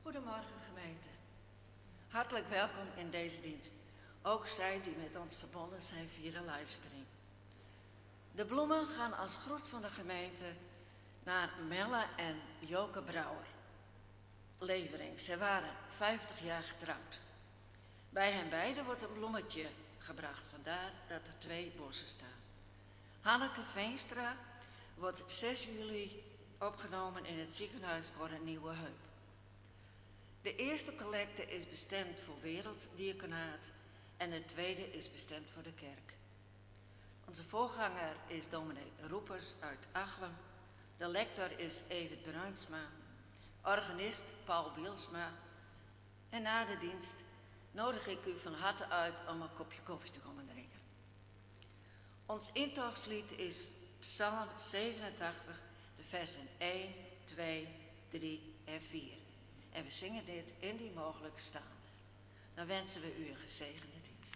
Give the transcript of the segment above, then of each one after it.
Goedemorgen gemeente. Hartelijk welkom in deze dienst. Ook zij die met ons verbonden zijn via de livestream. De bloemen gaan als groet van de gemeente naar Melle en Joke Brouwer. Levering, ze waren 50 jaar getrouwd. Bij hen beiden wordt een bloemetje gebracht, vandaar dat er 2 bossen staan. Hanneke Veenstra wordt 6 juli opgenomen in het ziekenhuis voor een nieuwe heup. De eerste collecte is bestemd voor werelddiaconaat en de tweede is bestemd voor de kerk. Onze voorganger is dominee Roepers uit Achlem. De lector is Evert Bruinsma. Organist Paul Bielsma. En na de dienst nodig ik u van harte uit om een kopje koffie te komen drinken. Ons intoogslied is Psalm 87, de versen 1, 2, 3 en 4. En we zingen dit indien mogelijk staande. Dan wensen we u een gezegende dienst.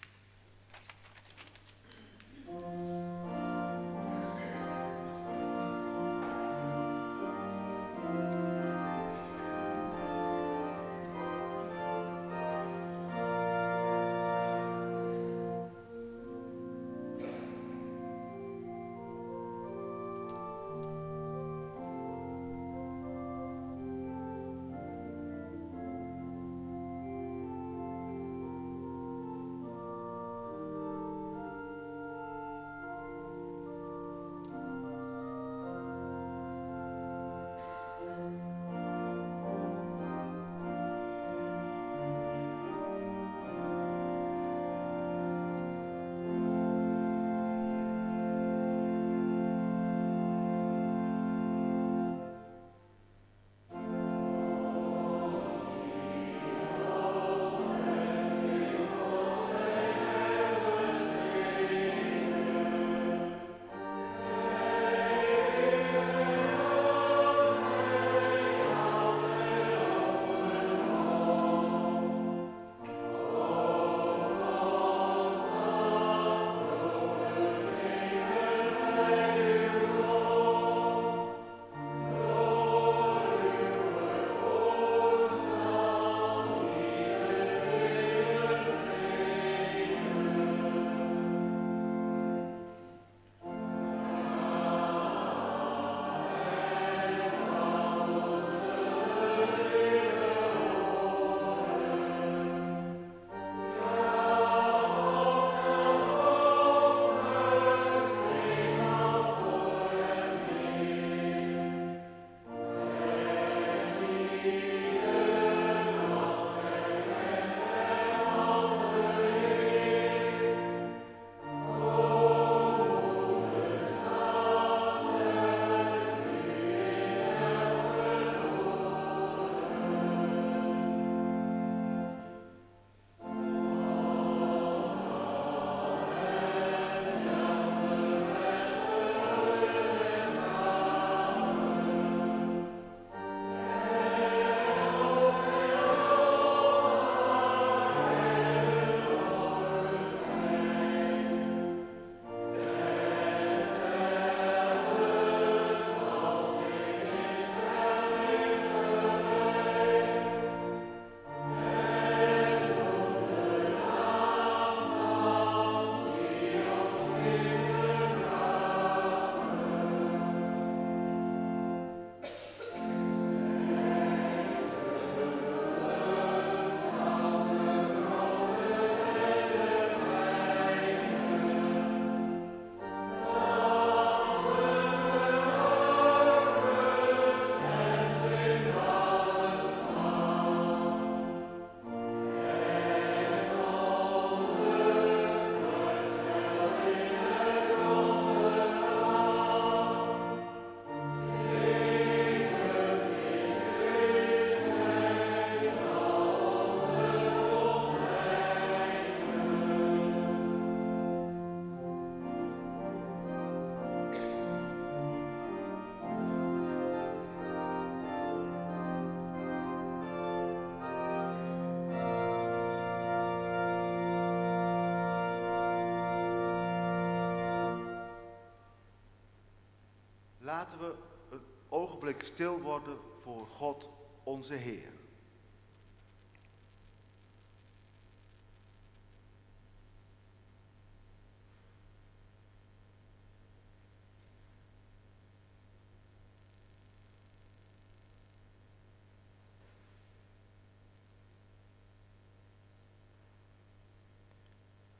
Laten we een ogenblik stil worden voor God onze Heer.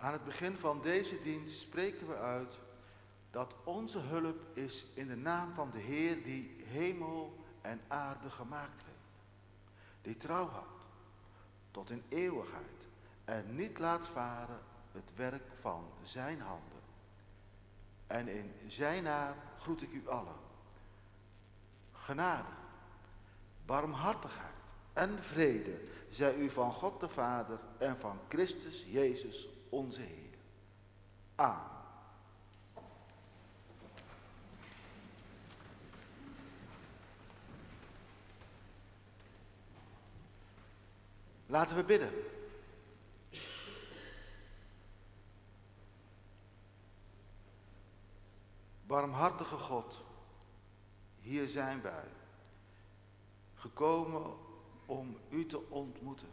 Aan het begin van deze dienst spreken we uit dat onze hulp is in de naam van de Heer die hemel en aarde gemaakt heeft. Die trouw houdt tot in eeuwigheid en niet laat varen het werk van zijn handen. En in zijn naam groet ik u allen. Genade, barmhartigheid en vrede zij u van God de Vader en van Christus Jezus onze Heer. Amen. Laten we bidden. Barmhartige God, hier zijn wij, gekomen om u te ontmoeten.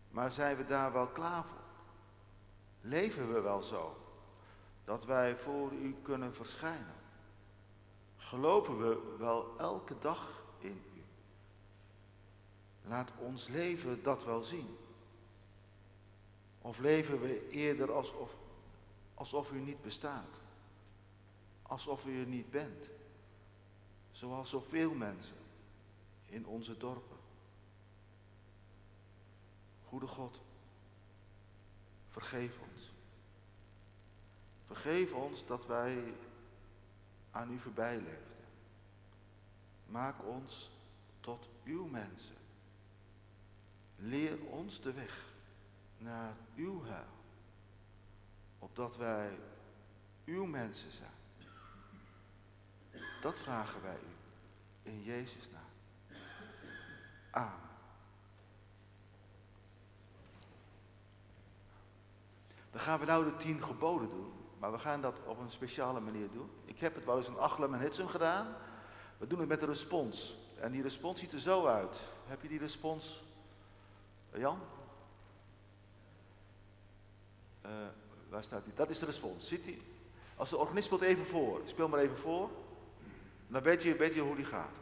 Maar zijn we daar wel klaar voor? Leven we wel zo, dat wij voor u kunnen verschijnen? Geloven we wel elke dag in u? Laat ons leven dat wel zien. Of leven we eerder alsof u niet bestaat? Alsof u er niet bent? Zoals zoveel mensen in onze dorpen. Goede God, vergeef ons. Vergeef ons dat wij aan u voorbij leefden. Maak ons tot uw mensen. Leer ons de weg naar uw heil, opdat wij uw mensen zijn. Dat vragen wij u in Jezus' naam. Amen. Dan gaan we nou de 10 geboden doen, maar we gaan dat op een speciale manier doen. Ik heb het wel eens in Achlem en Hitsum gedaan. We doen het met een respons. En die respons ziet er zo uit. Heb je die respons, Jan? Waar staat die? Dat is de respons. Ziet die? Als de organist speelt even voor. Speel maar even voor. Dan weet je hoe die gaat.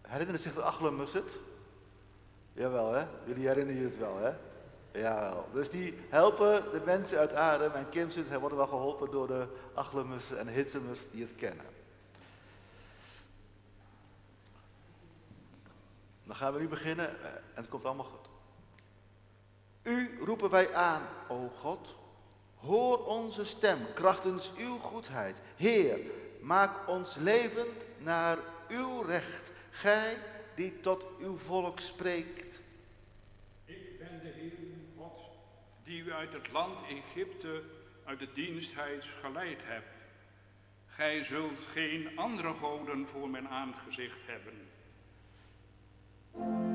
Herinneren zich de Achlemmers het? Jawel, hè? Jullie herinneren je het wel, hè? Jawel. Dus die helpen de mensen uit Adem en Kimsut worden wel geholpen door de Achlemmers en Hitsumers die het kennen. Dan gaan we nu beginnen en het komt allemaal goed. U roepen wij aan, o God. Hoor onze stem krachtens uw goedheid. Heer, maak ons levend naar uw recht. Gij die tot uw volk spreekt. Ik ben de Heer uw God, die u uit het land Egypte, uit de diensthuis geleid hebt. Gij zult geen andere goden voor mijn aangezicht hebben.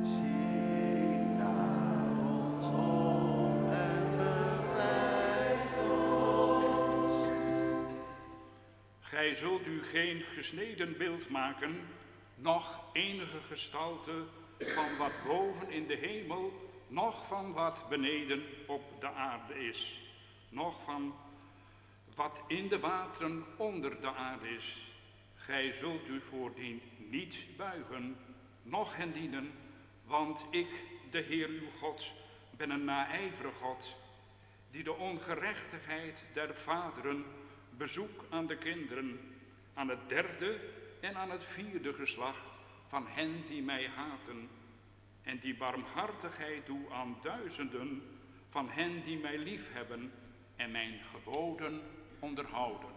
Zie naar ons om en bevrijd ons. Gij zult u geen gesneden beeld maken, noch enige gestalte van wat boven in de hemel, noch van wat beneden op de aarde is, noch van wat in de wateren onder de aarde is. Gij zult u voordien niet buigen, noch hen dienen, want ik, de Heer uw God, ben een naijverig God, die de ongerechtigheid der vaderen bezoek aan de kinderen, aan het 3e en aan het 4e geslacht van hen die mij haten, en die barmhartigheid doe aan duizenden van hen die mij liefhebben en mijn geboden onderhouden.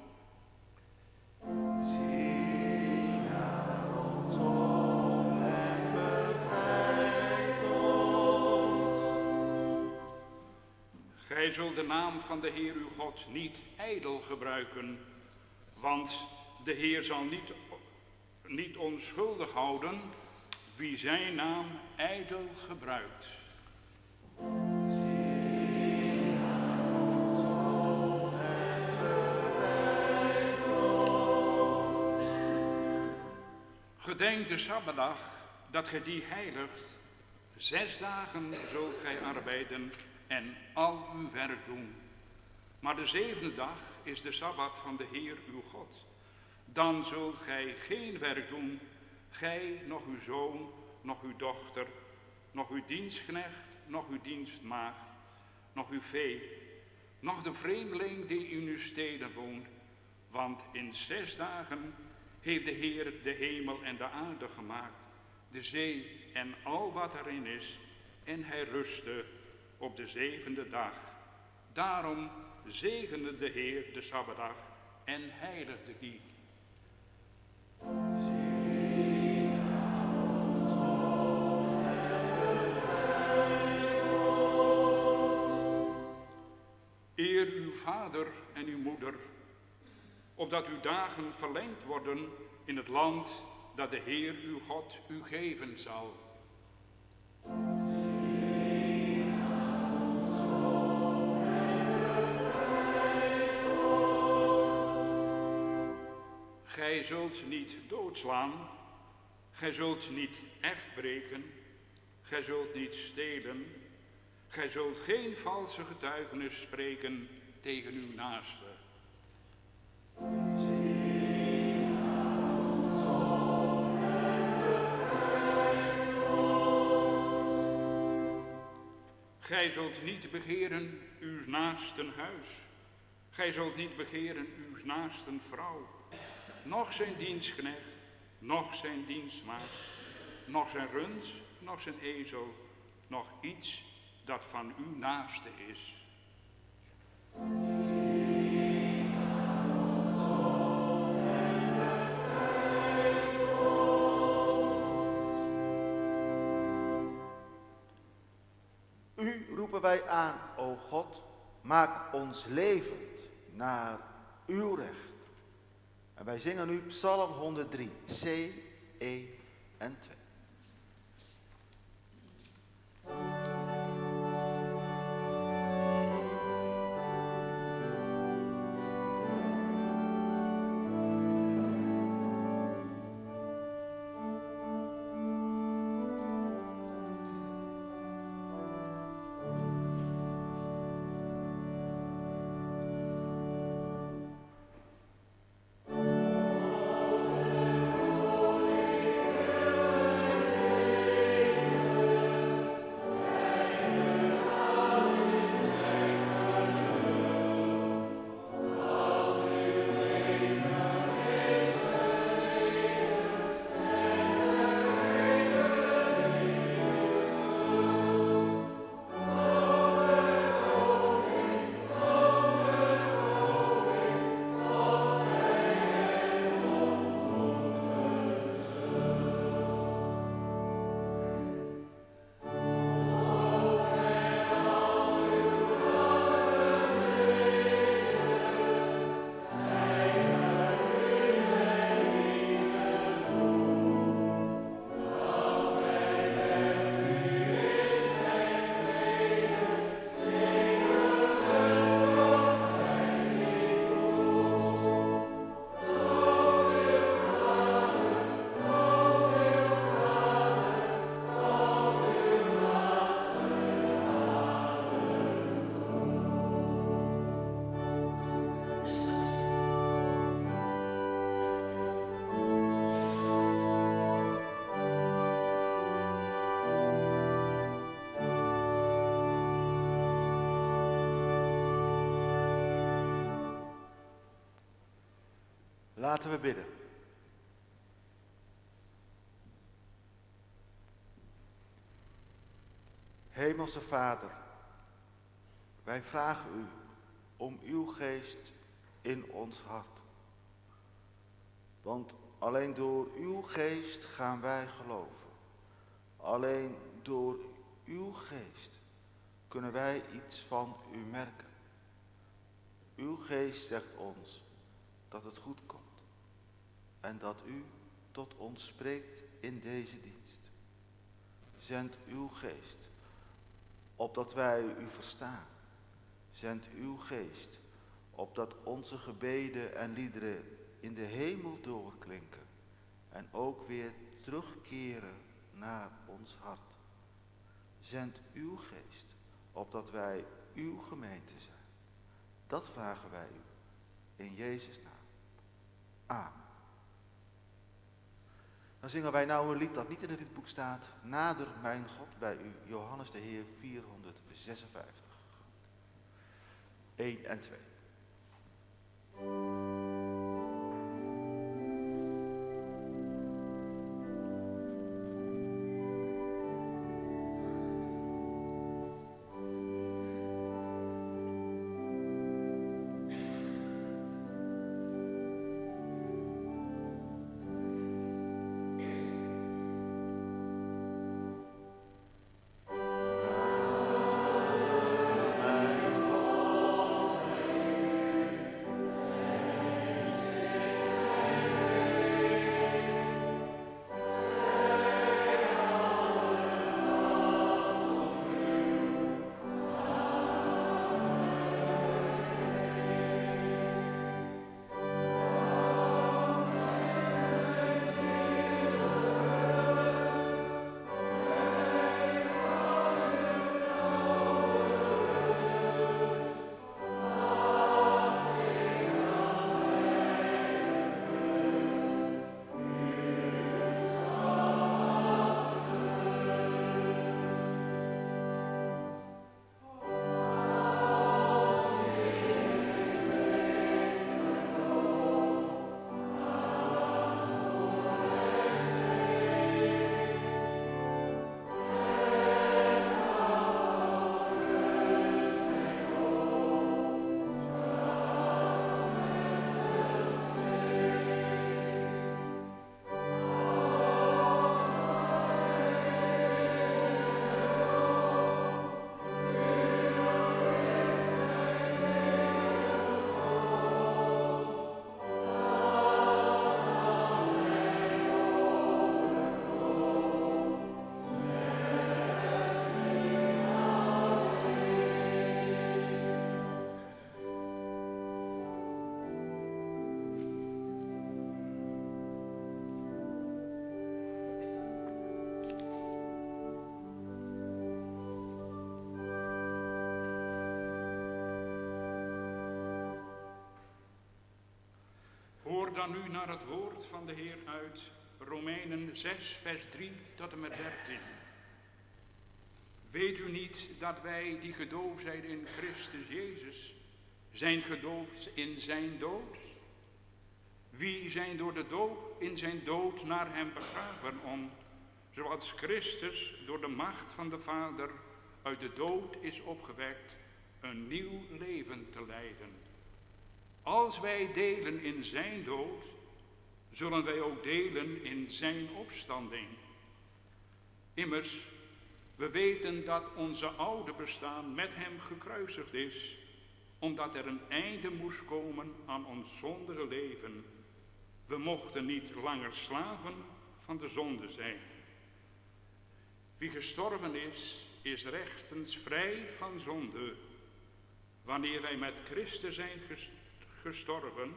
Zie naar ons om en bevrijd ons. Gij zult de naam van de Heer uw God niet ijdel gebruiken, want de Heer zal niet onschuldig houden wie zijn naam ijdel gebruikt. Gedenk de Sabbatdag, dat gij die heiligt. 6 dagen zult gij arbeiden en al uw werk doen. Maar de zevende dag is de Sabbat van de Heer uw God. Dan zult gij geen werk doen, gij, nog uw zoon, nog uw dochter, nog uw dienstknecht, nog uw dienstmaagd, nog uw vee, nog de vreemdeling die in uw steden woont. Want in 6 dagen heeft de Heer de hemel en de aarde gemaakt, de zee en al wat erin is, en hij rustte op de 7e dag. Daarom zegende de Heer de Sabbatdag en heiligde die. Eer uw vader en uw moeder, opdat uw dagen verlengd worden in het land dat de Heer uw God u geven zal. Gij zult niet doodslaan, gij zult niet echt breken, gij zult niet stelen, gij zult geen valse getuigenis spreken tegen uw naaste. Gij zult niet begeren uw naasten huis, gij zult niet begeren uw naasten vrouw, noch zijn dienstknecht, noch zijn dienstmaagd, noch zijn rund, noch zijn ezel, noch iets dat van uw naaste is. U roepen wij aan, o God, maak ons levend naar uw recht. En wij zingen nu Psalm 103, C, E en 2. Laten we bidden. Hemelse Vader, wij vragen u om uw geest in ons hart. Want alleen door uw geest gaan wij geloven. Alleen door uw geest kunnen wij iets van u merken. Uw geest zegt ons dat het goed komt en dat u tot ons spreekt in deze dienst. Zend uw geest, opdat wij u verstaan. Zend uw geest, opdat onze gebeden en liederen in de hemel doorklinken en ook weer terugkeren naar ons hart. Zend uw geest, opdat wij uw gemeente zijn. Dat vragen wij u in Jezus' naam. Amen. Dan zingen wij nou een lied dat niet in het liedboek staat. Nader mijn God bij u, Johannes de Heer 456. 1 en 2. Hoor dan nu naar het woord van de Heer uit Romeinen 6, vers 3 tot en met 13. Weet u niet dat wij die gedoopt zijn in Christus Jezus, zijn gedoopt in zijn dood? Wie zijn door de doop in zijn dood naar hem begraven om, zoals Christus door de macht van de Vader uit de dood is opgewekt, een nieuw leven te leiden. Als wij delen in zijn dood, zullen wij ook delen in zijn opstanding. Immers, we weten dat onze oude bestaan met hem gekruisigd is, omdat er een einde moest komen aan ons zondige leven. We mochten niet langer slaven van de zonde zijn. Wie gestorven is rechtens vrij van zonde. Wanneer wij met Christus zijn gestorven,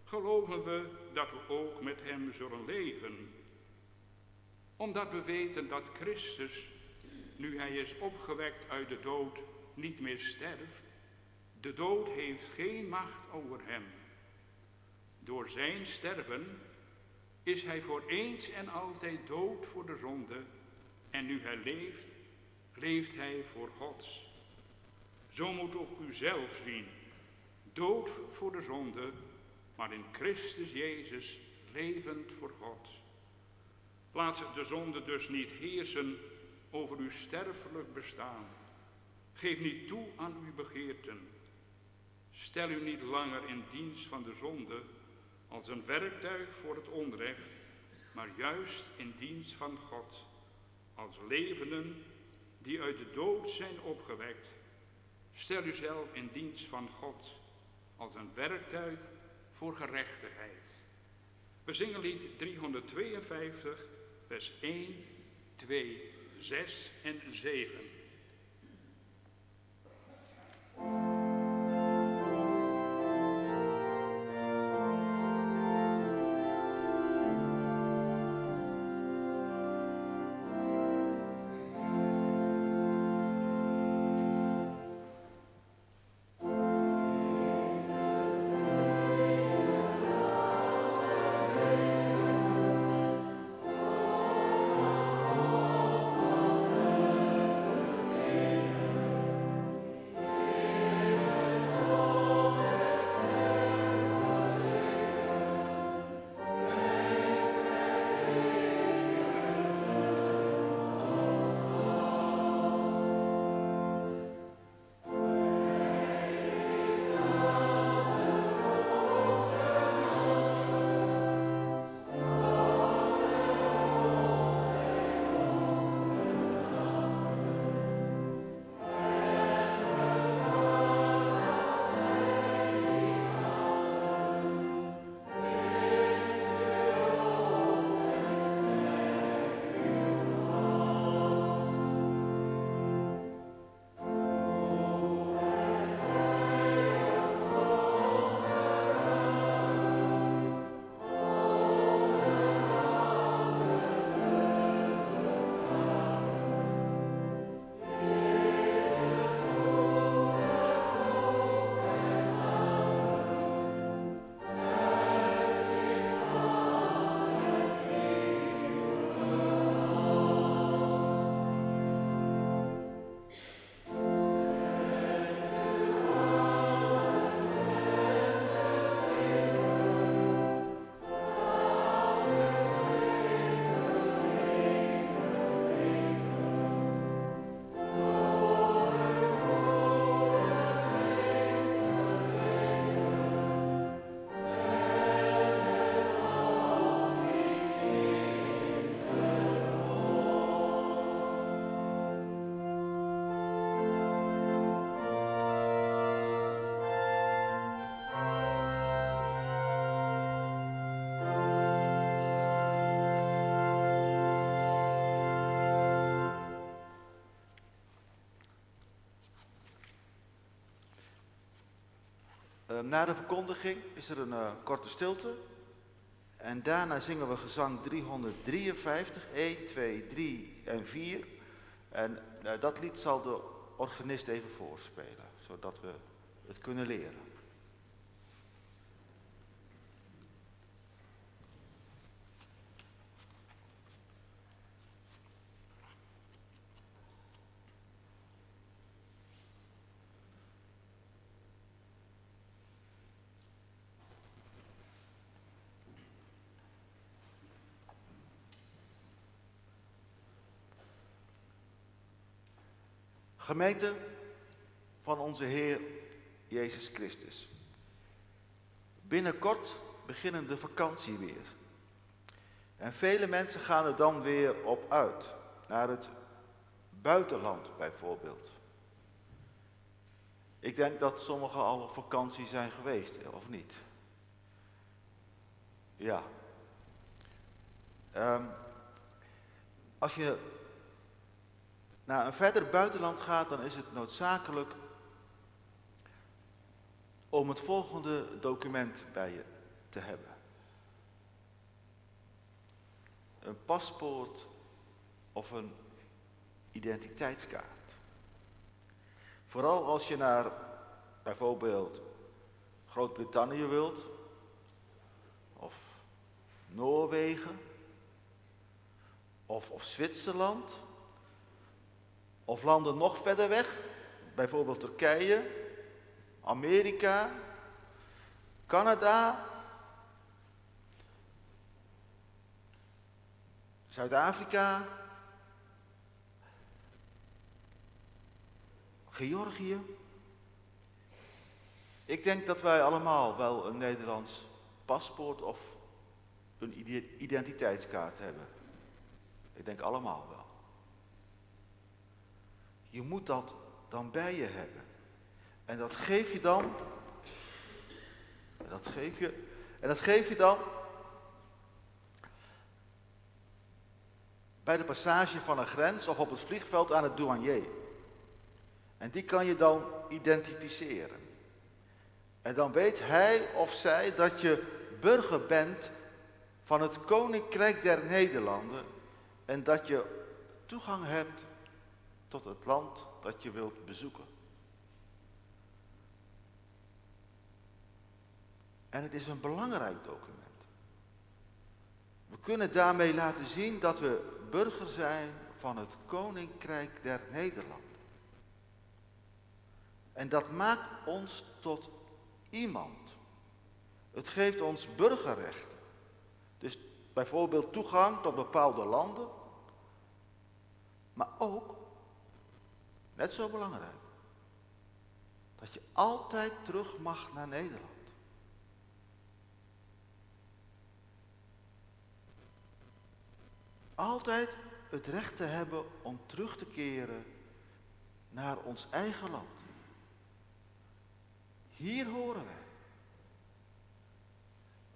geloven we dat we ook met hem zullen leven. Omdat we weten dat Christus, nu hij is opgewekt uit de dood, niet meer sterft. De dood heeft geen macht over hem. Door zijn sterven is hij voor eens en altijd dood voor de zonde. En nu hij leeft, leeft hij voor God. Zo moet ook u zelf zien. Dood voor de zonde, maar in Christus Jezus levend voor God. Laat de zonde dus niet heersen over uw sterfelijk bestaan. Geef niet toe aan uw begeerten. Stel u niet langer in dienst van de zonde als een werktuig voor het onrecht, maar juist in dienst van God, als levenden die uit de dood zijn opgewekt. Stel uzelf in dienst van God als een werktuig voor gerechtigheid. We zingen lied 352, vers 1, 2, 6 en 7. Na de verkondiging is er een korte stilte. En daarna zingen we gezang 353, 1, 2, 3 en 4. En dat lied zal de organist even voorspelen, zodat we het kunnen leren. Gemeente van onze Heer Jezus Christus. Binnenkort beginnen de vakantie weer. En vele mensen gaan er dan weer op uit. Naar het buitenland bijvoorbeeld. Ik denk dat sommigen al op vakantie zijn geweest, of niet? Ja. Als je naar een verder buitenland gaat, dan is het noodzakelijk om het volgende document bij je te hebben. Een paspoort of een identiteitskaart. Vooral als je naar bijvoorbeeld Groot-Brittannië wilt, of Noorwegen, of Zwitserland, of landen nog verder weg, bijvoorbeeld Turkije, Amerika, Canada, Zuid-Afrika, Georgië. Ik denk dat wij allemaal wel een Nederlands paspoort of een identiteitskaart hebben. Ik denk allemaal wel. Je moet dat dan bij je hebben. En dat geef je dan. En dat geef je dan bij de passage van een grens of op het vliegveld aan het douanier. En die kan je dan identificeren. En dan weet hij of zij dat je burger bent van het Koninkrijk der Nederlanden en dat je toegang hebt tot het land dat je wilt bezoeken. En het is een belangrijk document. We kunnen daarmee laten zien dat we burger zijn van het Koninkrijk der Nederlanden. En dat maakt ons tot iemand. Het geeft ons burgerrechten. Dus bijvoorbeeld toegang tot bepaalde landen. Maar ook, net zo belangrijk, dat je altijd terug mag naar Nederland. Altijd het recht te hebben om terug te keren naar ons eigen land. Hier horen wij.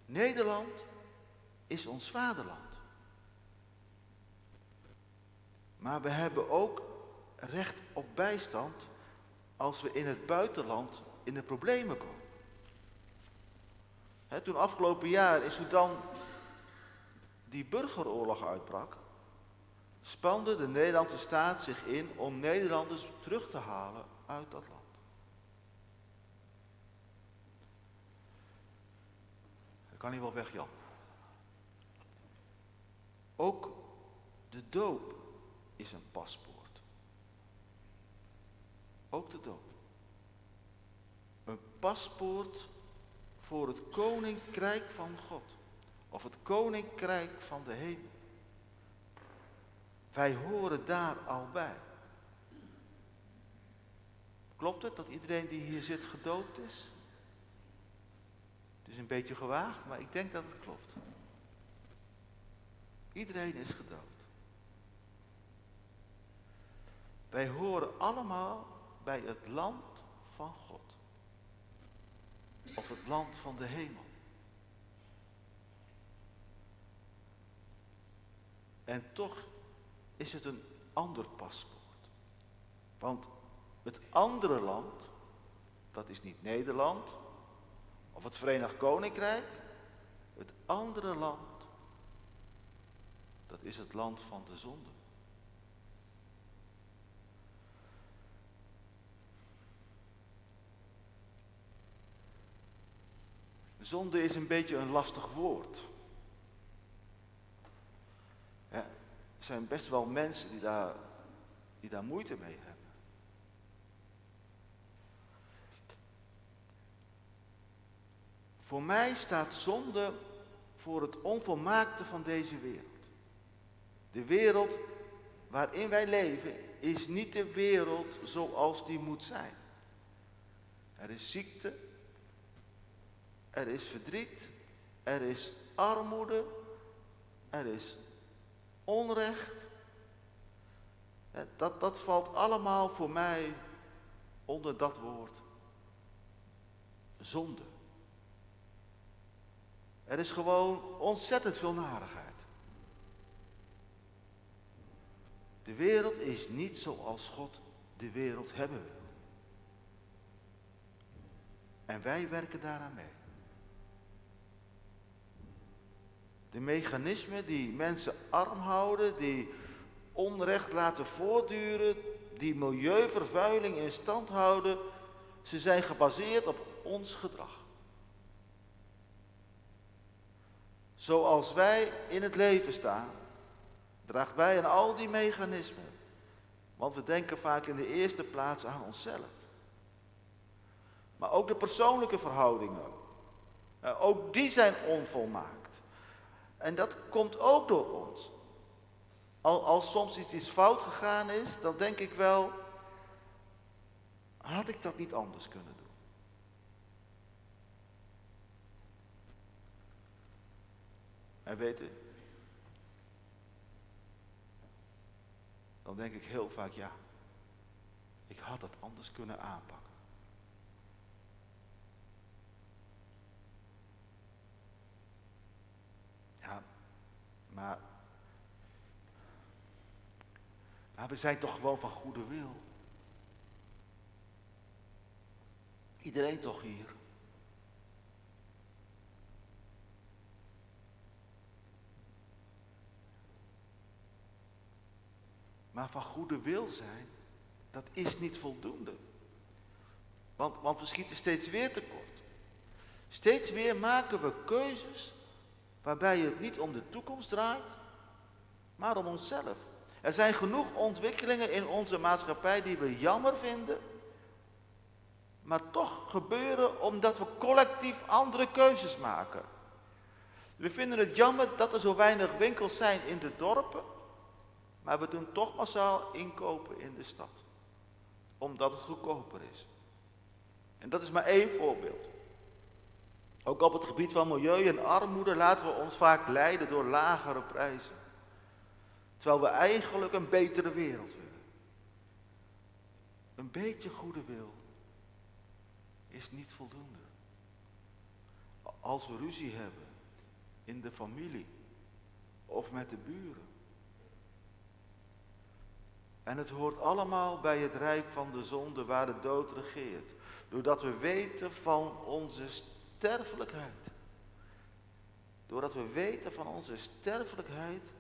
Nederland is ons vaderland. Maar we hebben ook recht op bijstand als we in het buitenland in de problemen komen. Toen afgelopen jaar in Sudan die burgeroorlog uitbrak, spande de Nederlandse staat zich in om Nederlanders terug te halen uit dat land. Dat kan niet wel weg, Jan. Ook de doop is een paspoort. Ook de doop. Een paspoort voor het Koninkrijk van God. Of het Koninkrijk van de hemel. Wij horen daar al bij. Klopt het dat iedereen die hier zit gedoopt is? Het is een beetje gewaagd, maar ik denk dat het klopt. Iedereen is gedoopt. Wij horen allemaal bij het land van God. Of het land van de hemel. En toch is het een ander paspoort. Want het andere land, dat is niet Nederland, of het Verenigd Koninkrijk. Het andere land, dat is het land van de zonde. Zonde is een beetje een lastig woord. Ja, er zijn best wel mensen die daar moeite mee hebben. Voor mij staat zonde voor het onvolmaakte van deze wereld. De wereld waarin wij leven is niet de wereld zoals die moet zijn. Er is ziekte, er is verdriet, er is armoede, er is onrecht. Dat valt allemaal voor mij onder dat woord zonde. Er is gewoon ontzettend veel narigheid. De wereld is niet zoals God de wereld hebben wil. En wij werken daaraan mee. De mechanismen die mensen arm houden, die onrecht laten voortduren, die milieuvervuiling in stand houden, ze zijn gebaseerd op ons gedrag. Zoals wij in het leven staan, draagt bij aan al die mechanismen. Want we denken vaak in de eerste plaats aan onszelf. Maar ook de persoonlijke verhoudingen, ook die zijn onvolmaakt. En dat komt ook door ons. Als soms iets fout gegaan is, dan denk ik wel, had ik dat niet anders kunnen doen? En weet u, dan denk ik heel vaak, ja, ik had dat anders kunnen aanpakken. Ja, maar we zijn toch gewoon van goede wil. Iedereen toch hier. Maar van goede wil zijn, dat is niet voldoende. Want we schieten steeds weer tekort. Steeds weer maken we keuzes waarbij het niet om de toekomst draait, maar om onszelf. Er zijn genoeg ontwikkelingen in onze maatschappij die we jammer vinden, maar toch gebeuren omdat we collectief andere keuzes maken. We vinden het jammer dat er zo weinig winkels zijn in de dorpen, maar we doen toch massaal inkopen in de stad, omdat het goedkoper is. En dat is maar één voorbeeld. Ook op het gebied van milieu en armoede laten we ons vaak leiden door lagere prijzen. Terwijl we eigenlijk een betere wereld willen. Een beetje goede wil is niet voldoende. Als we ruzie hebben in de familie of met de buren. En het hoort allemaal bij het rijk van de zonde waar de dood regeert. Doordat we weten van onze sterfelijkheid. Doordat we weten van onze sterfelijkheid,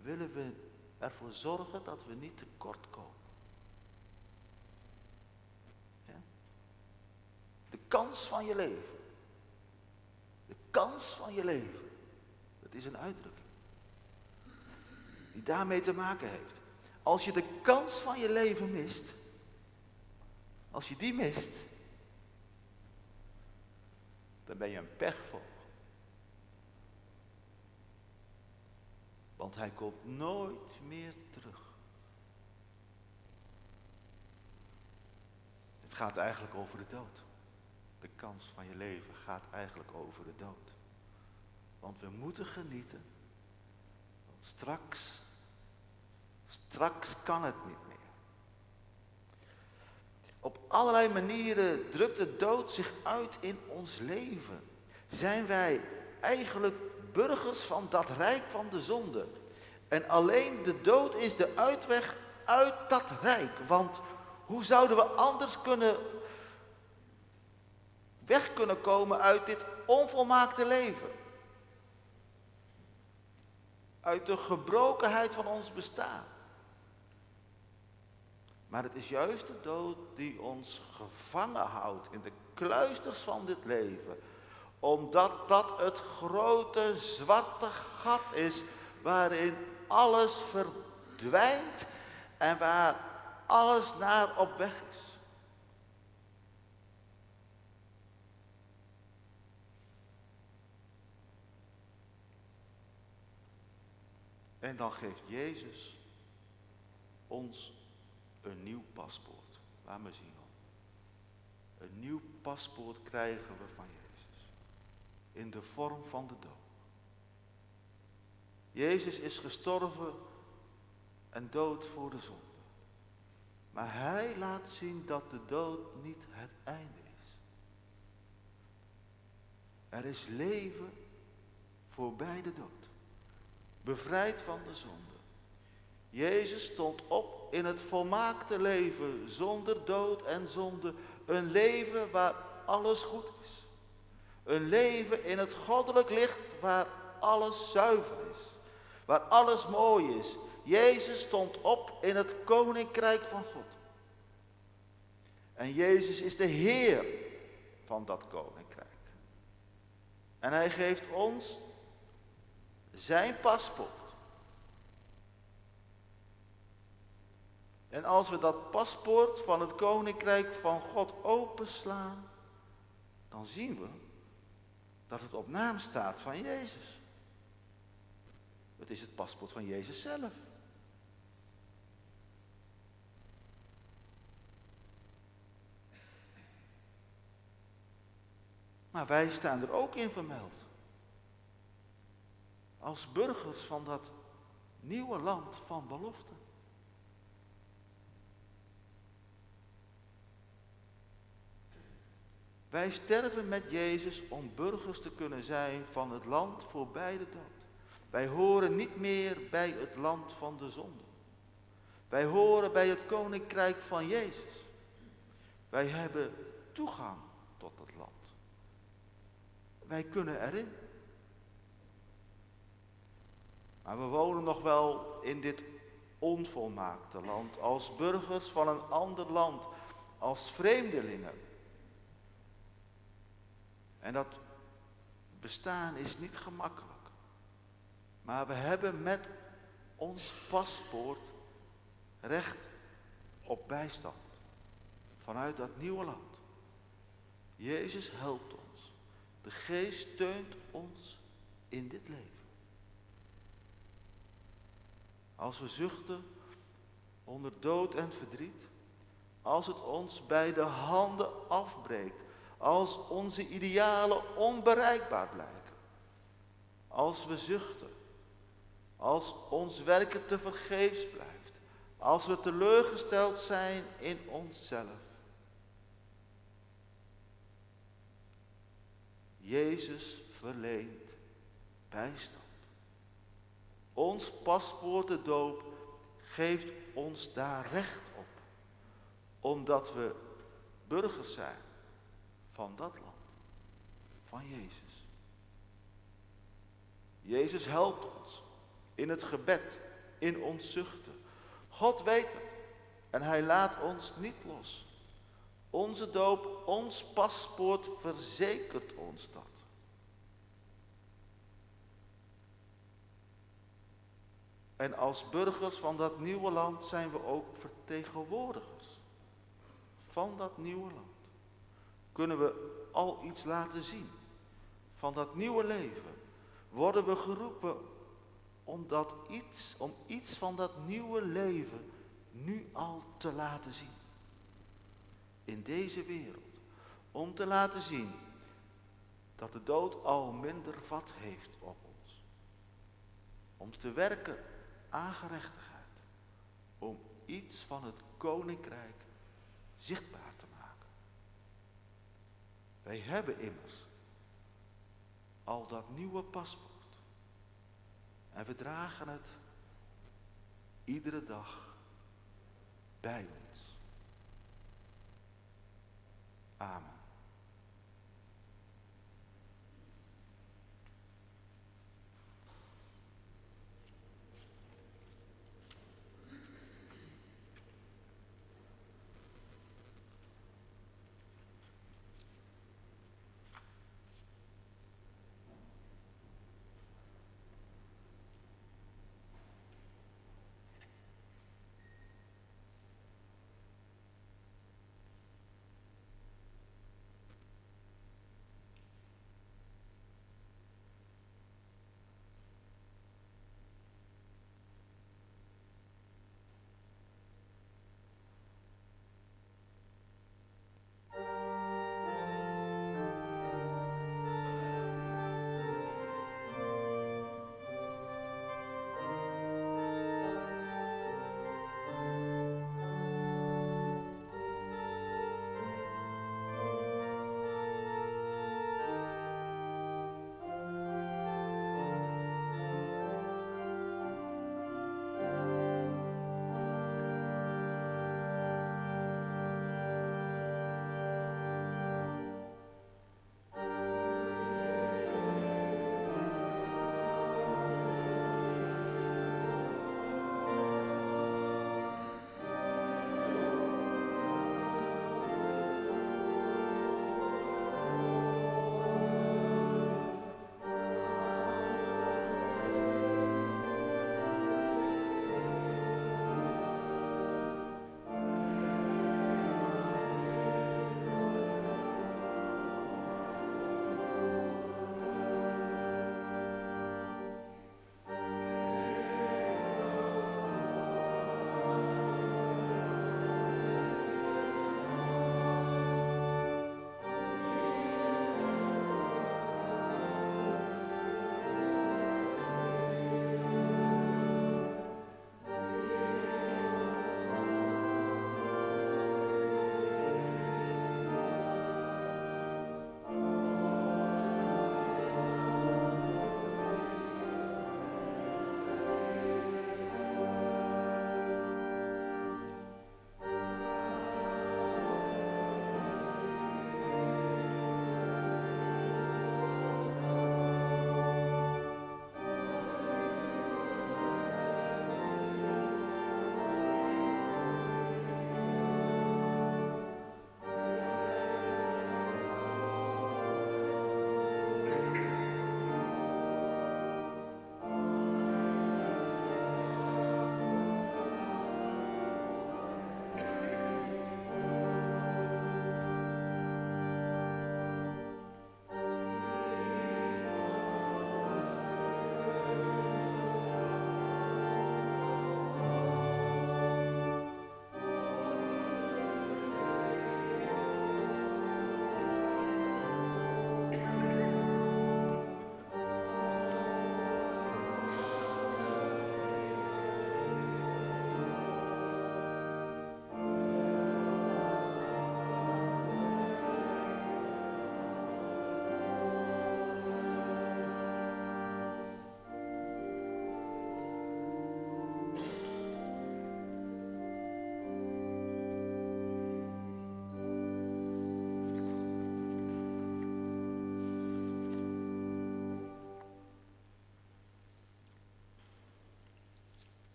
willen we ervoor zorgen dat we niet tekort komen. Ja? De kans van je leven. De kans van je leven. Dat is een uitdrukking. Die daarmee te maken heeft. Als je de kans van je leven mist. Als je die mist. Dan ben je een pechvogel. Want hij komt nooit meer terug. Het gaat eigenlijk over de dood. De kans van je leven gaat eigenlijk over de dood. Want we moeten genieten. Want straks kan het niet meer. Op allerlei manieren drukt de dood zich uit in ons leven. Zijn wij eigenlijk burgers van dat rijk van de zonde. En alleen de dood is de uitweg uit dat rijk. Want hoe zouden we anders kunnen weg kunnen komen uit dit onvolmaakte leven. Uit de gebrokenheid van ons bestaan. Maar het is juist de dood die ons gevangen houdt in de kluisters van dit leven. Omdat dat het grote zwarte gat is waarin alles verdwijnt en waar alles naar op weg is. En dan geeft Jezus ons een nieuw paspoort. Laat me zien. Een nieuw paspoort krijgen we van Jezus. In de vorm van de dood. Jezus is gestorven en dood voor de zonde. Maar hij laat zien dat de dood niet het einde is. Er is leven voorbij de dood. Bevrijd van de zonde. Jezus stond op in het volmaakte leven, zonder dood en zonde. Een leven waar alles goed is. Een leven in het goddelijk licht waar alles zuiver is. Waar alles mooi is. Jezus stond op in het koninkrijk van God. En Jezus is de Heer van dat koninkrijk. En hij geeft ons zijn paspoort. En als we dat paspoort van het koninkrijk van God openslaan, dan zien we dat het op naam staat van Jezus. Het is het paspoort van Jezus zelf. Maar wij staan er ook in vermeld. Als burgers van dat nieuwe land van belofte. Wij sterven met Jezus om burgers te kunnen zijn van het land voorbij de dood. Wij horen niet meer bij het land van de zonde. Wij horen bij het koninkrijk van Jezus. Wij hebben toegang tot het land. Wij kunnen erin. Maar we wonen nog wel in dit onvolmaakte land als burgers van een ander land, als vreemdelingen. En dat bestaan is niet gemakkelijk. Maar we hebben met ons paspoort recht op bijstand vanuit dat nieuwe land. Jezus helpt ons. De Geest steunt ons in dit leven. Als we zuchten onder dood en verdriet, als het ons bij de handen afbreekt, als onze idealen onbereikbaar blijken, als we zuchten, als ons werken te vergeefs blijft, als we teleurgesteld zijn in onszelf. Jezus verleent bijstand. Ons paspoort, de doop, geeft ons daar recht op, omdat we burgers zijn van dat land, van Jezus. Jezus helpt ons in het gebed, in ons zuchten. God weet het en hij laat ons niet los. Onze doop, ons paspoort verzekert ons dat. En als burgers van dat nieuwe land zijn we ook vertegenwoordigers van dat nieuwe land. Kunnen we al iets laten zien van dat nieuwe leven? Worden we geroepen om iets van dat nieuwe leven nu al te laten zien? In deze wereld. Om te laten zien dat de dood al minder vat heeft op ons. Om te werken aan gerechtigheid. Om iets van het koninkrijk zichtbaar te maken. Wij hebben immers al dat nieuwe paspoort. En we dragen het iedere dag bij ons. Amen.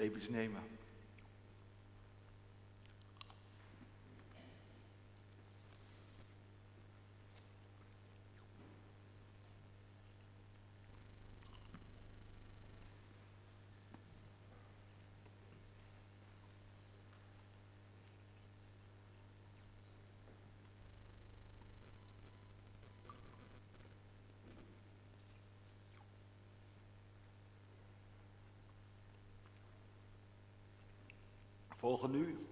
even iets nemen. Volgen nu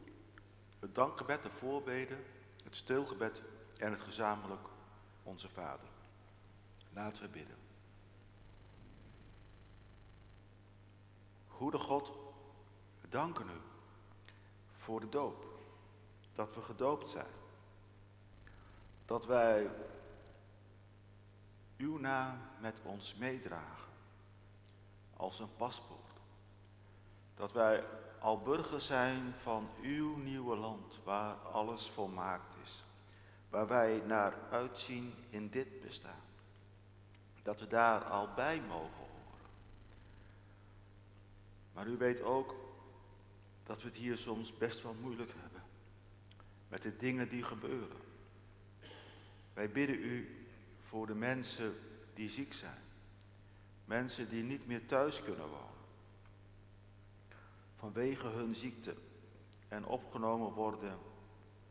het dankgebed, de voorbeden, het stilgebed en het gezamenlijk Onze Vader. Laten we bidden. Goede God, we danken u voor de doop, dat we gedoopt zijn. Dat wij uw naam met ons meedragen als een paspoort. Dat wij al burgers zijn van uw nieuwe land, waar alles volmaakt is. Waar wij naar uitzien in dit bestaan. Dat we daar al bij mogen horen. Maar u weet ook dat we het hier soms best wel moeilijk hebben. Met de dingen die gebeuren. Wij bidden u voor de mensen die ziek zijn. Mensen die niet meer thuis kunnen wonen. Vanwege hun ziekte en opgenomen worden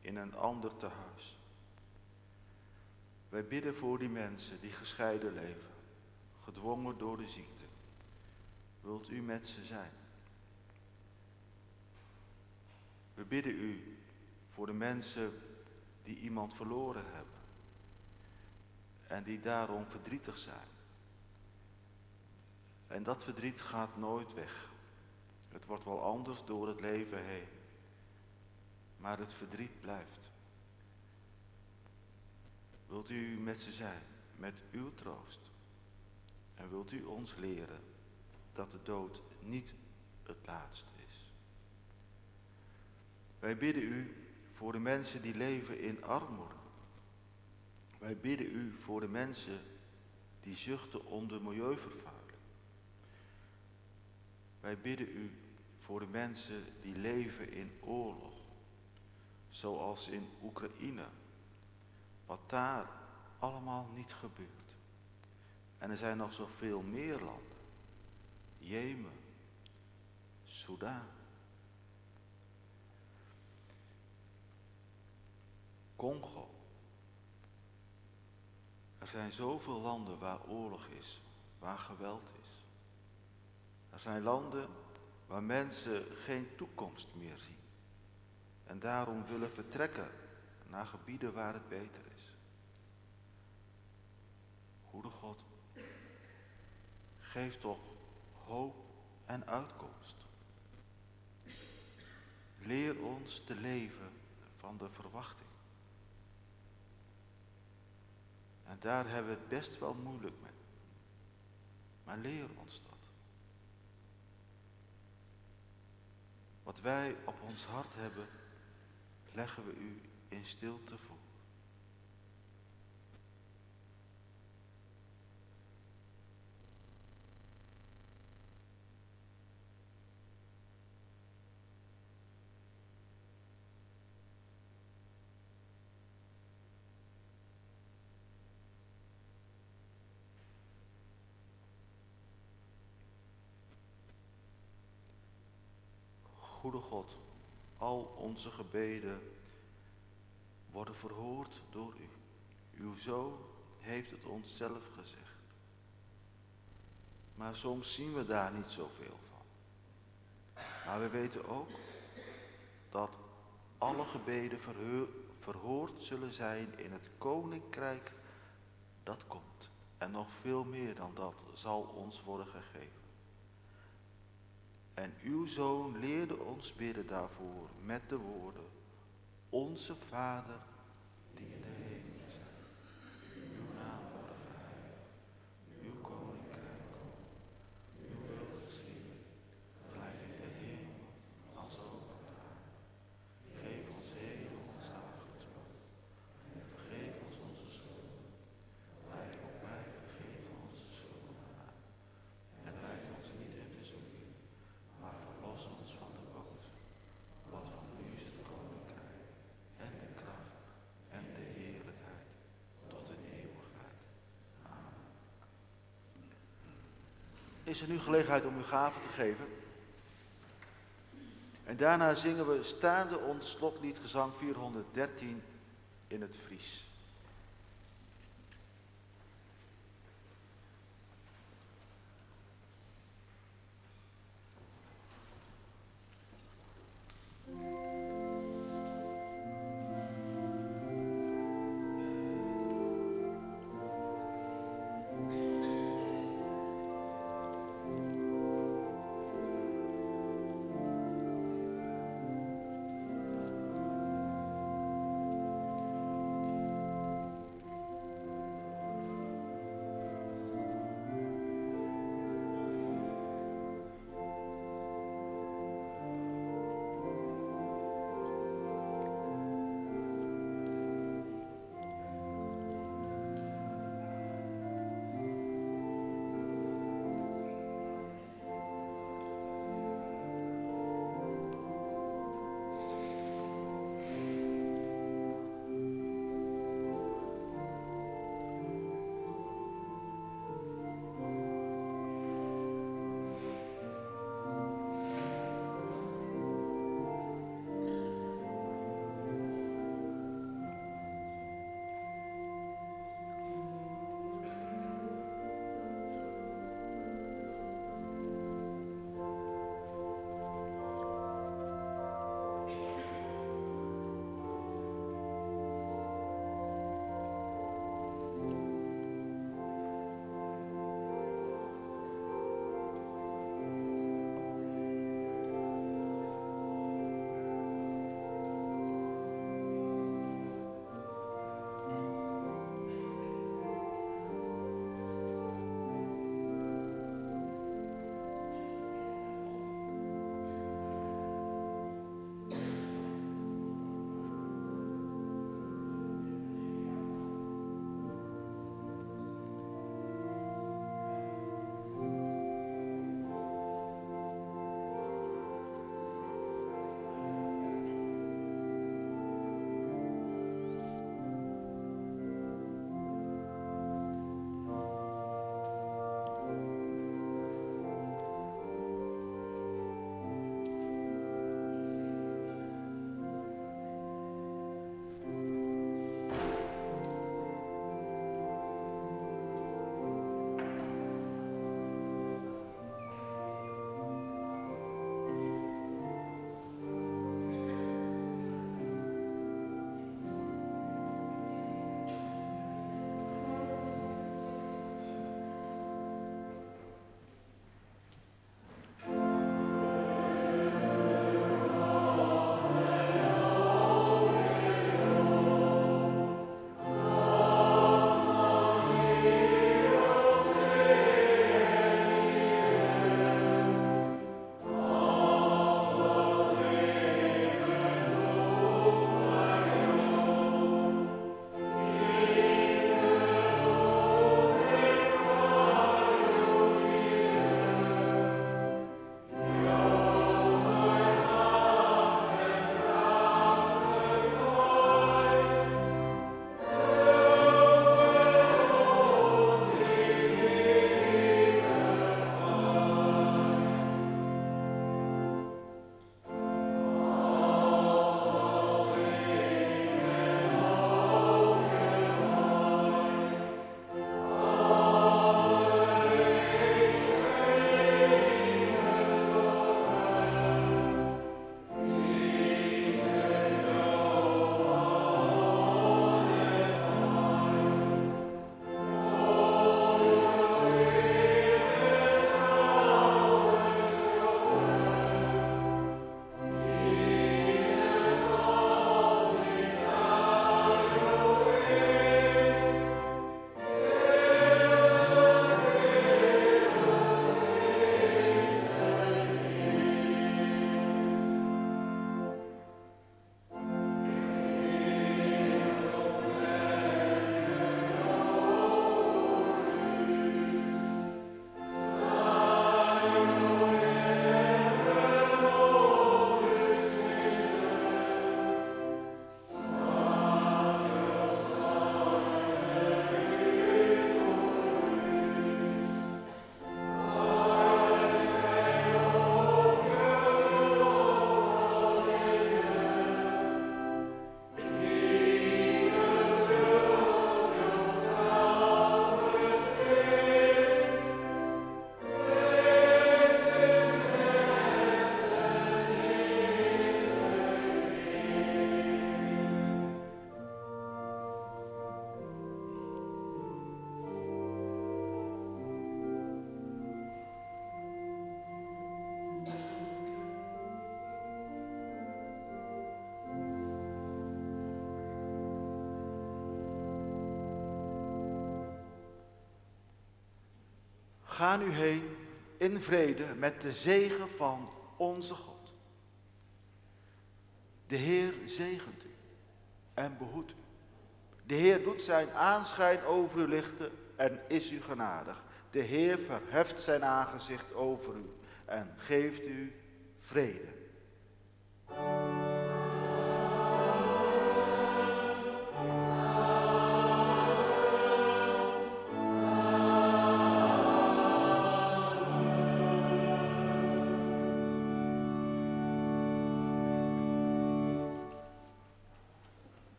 in een ander tehuis. Wij bidden voor die mensen die gescheiden leven, gedwongen door de ziekte. Wilt u met ze zijn? We bidden u voor de mensen die iemand verloren hebben en die daarom verdrietig zijn. En dat verdriet gaat nooit weg. Het wordt wel anders door het leven heen, maar het verdriet blijft. Wilt u met ze zijn, met uw troost? En wilt u ons leren dat de dood niet het laatste is? Wij bidden u voor de mensen die leven in armoede. Wij bidden u voor de mensen die zuchten onder milieuvervuiling. Wij bidden u voor de mensen die leven in oorlog, zoals in Oekraïne, wat daar allemaal niet gebeurt. En er zijn nog zoveel meer landen, Jemen, Soedan, Congo. Er zijn zoveel landen waar oorlog is, waar geweld is. Er zijn landen waar mensen geen toekomst meer zien en daarom willen vertrekken naar gebieden waar het beter is. Goede God, geef toch hoop en uitkomst. Leer ons te leven van de verwachting. En daar hebben we het best wel moeilijk mee. Maar leer ons dat. Wat wij op ons hart hebben, leggen we u in stilte voor. Goede God, al onze gebeden worden verhoord door u. Uw Zoon heeft het ons zelf gezegd. Maar soms zien we daar niet zoveel van. Maar we weten ook dat alle gebeden verhoord zullen zijn in het koninkrijk dat komt. En nog veel meer dan dat zal ons worden gegeven. En uw Zoon leerde ons bidden daarvoor met de woorden: Onze Vader, die in de hemel bent, uw naam worden geheiligd, uw koninkrijk komen, uw wil geschieden, gelijk in de hemel als ook op de aarde. Geef ons heden ons dagelijks brood en vergeef ons onze schulden, gelijk ook wij vergeven onze schuldenaren. En leid ons niet in verzoeking, maar verlos ons is er nu gelegenheid om uw gaven te geven. En daarna zingen we staande ons slotlied gezang 413 in het Fries. Ga nu heen in vrede met de zegen van onze God. De Heer zegent u en behoedt u. De Heer doet zijn aanschijn over u lichten en is u genadig. De Heer verheft zijn aangezicht over u en geeft u vrede.